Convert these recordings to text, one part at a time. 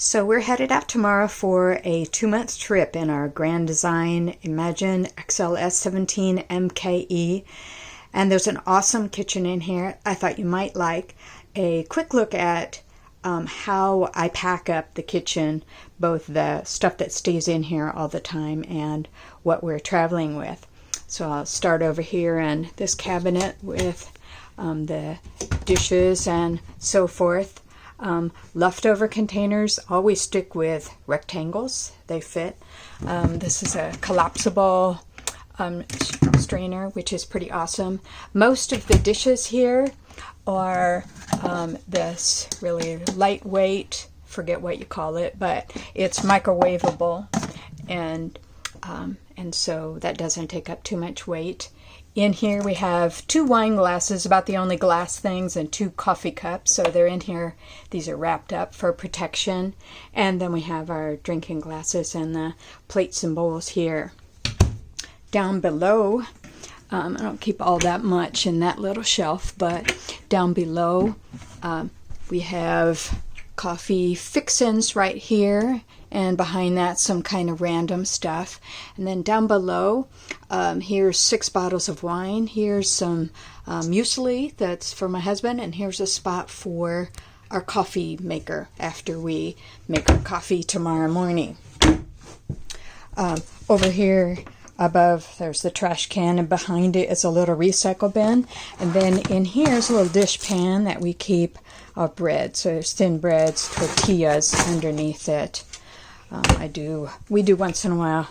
So we're headed out tomorrow for a 2-month trip in our Grand Design Imagine XLS 17 MKE. And there's an awesome kitchen in here I thought you might like. A quick look at how I pack up the kitchen, both the stuff that stays in here all the time and what we're traveling with. So I'll start over here in this cabinet with the dishes and so forth. Leftover containers, always stick with rectangles. They fit. This is a collapsible strainer, which is pretty awesome. Most of the dishes here are this really lightweight, forget what you call it, but it's microwavable, and so that doesn't take up too much weight. In here we have 2 wine glasses, about the only glass things, and 2 coffee cups. So they're in here. These are wrapped up for protection. And then we have our drinking glasses and the plates and bowls here. Down below, I don't keep all that much in that little shelf, but down below we have coffee fixins right here. And behind that, some kind of random stuff. And then down below, here's 6 bottles of wine. Here's some muesli that's for my husband. And here's a spot for our coffee maker after we make our coffee tomorrow morning. Over here above, there's the trash can, and behind it is a little recycle bin. And then in here is a little dish pan that we keep our bread. So there's thin breads, tortillas underneath it. We do once in a while.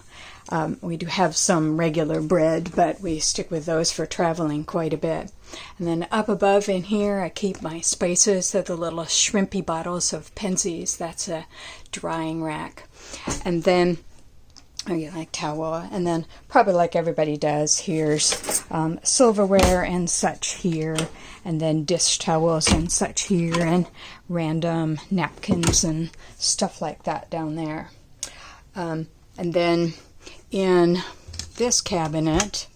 We do have some regular bread, but we stick with those for traveling quite a bit. And then up above in here, I keep my spices. They're the little shrimpy bottles of Penzeys. That's a drying rack. And then, like towel. And then, probably like everybody does, here's silverware and such here. And then dish towels and such here. And random napkins and stuff like that down there. And then in this cabinet,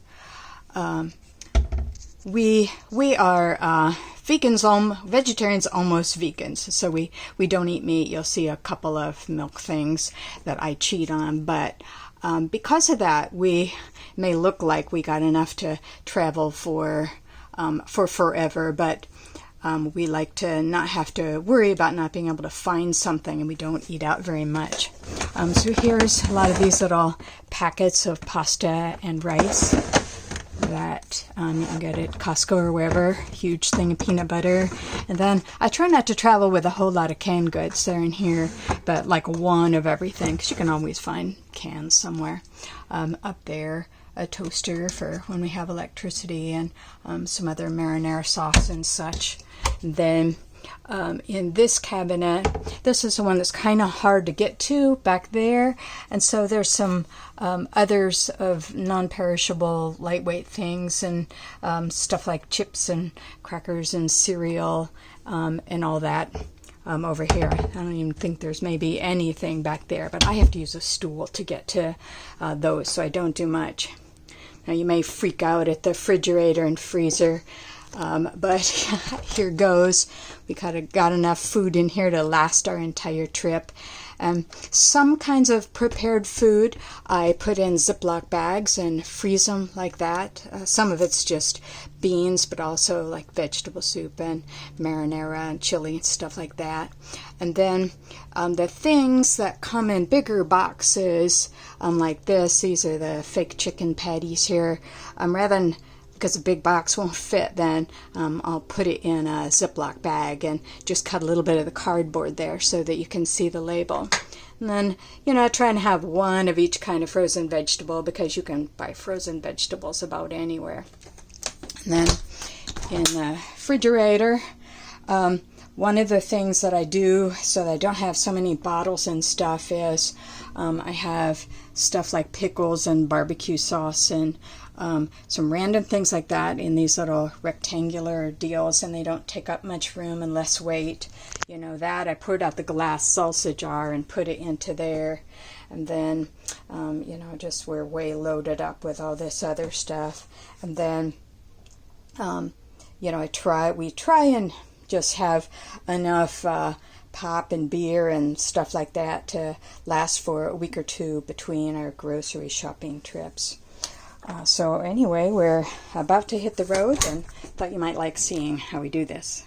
we are vegetarians, almost vegans. So we don't eat meat. You'll see a couple of milk things that I cheat on, but because of that, we may look like we got enough to travel for forever, but we like to not have to worry about not being able to find something, and we don't eat out very much. So here's a lot of these little packets of pasta and rice that you can get at Costco or wherever. Huge thing of peanut butter. And then I try not to travel with a whole lot of canned goods. They're in here, but like one of everything, because you can always find cans somewhere. Up there, a toaster for when we have electricity, and some other marinara sauce and such. And then in this cabinet, this is the one that's kind of hard to get to back there, and so there's some others of non-perishable lightweight things, and stuff like chips and crackers and cereal and all that. Over here, I don't even think there's maybe anything back there, but I have to use a stool to get to those, so I don't do much. Now you may freak out at the refrigerator and freezer, but here goes. We kind of got enough food in here to last our entire trip. Some kinds of prepared food I put in Ziploc bags and freeze them like that. Some of it's just beans, but also like vegetable soup and marinara and chili and stuff like that. And then the things that come in bigger boxes like this, these are the fake chicken patties here. Rather than, because a big box won't fit, then I'll put it in a Ziploc bag and just cut a little bit of the cardboard there so that you can see the label. And then, I try and have one of each kind of frozen vegetable, because you can buy frozen vegetables about anywhere. And then in the refrigerator, one of the things that I do so that I don't have so many bottles and stuff is I have stuff like pickles and barbecue sauce and some random things like that in these little rectangular deals, and they don't take up much room and less weight. That I poured out the glass salsa jar and put it into there, and then just we're way loaded up with all this other stuff. And then we try and just have enough pop and beer and stuff like that to last for a week or two between our grocery shopping trips. So anyway, we're about to hit the road and thought you might like seeing how we do this.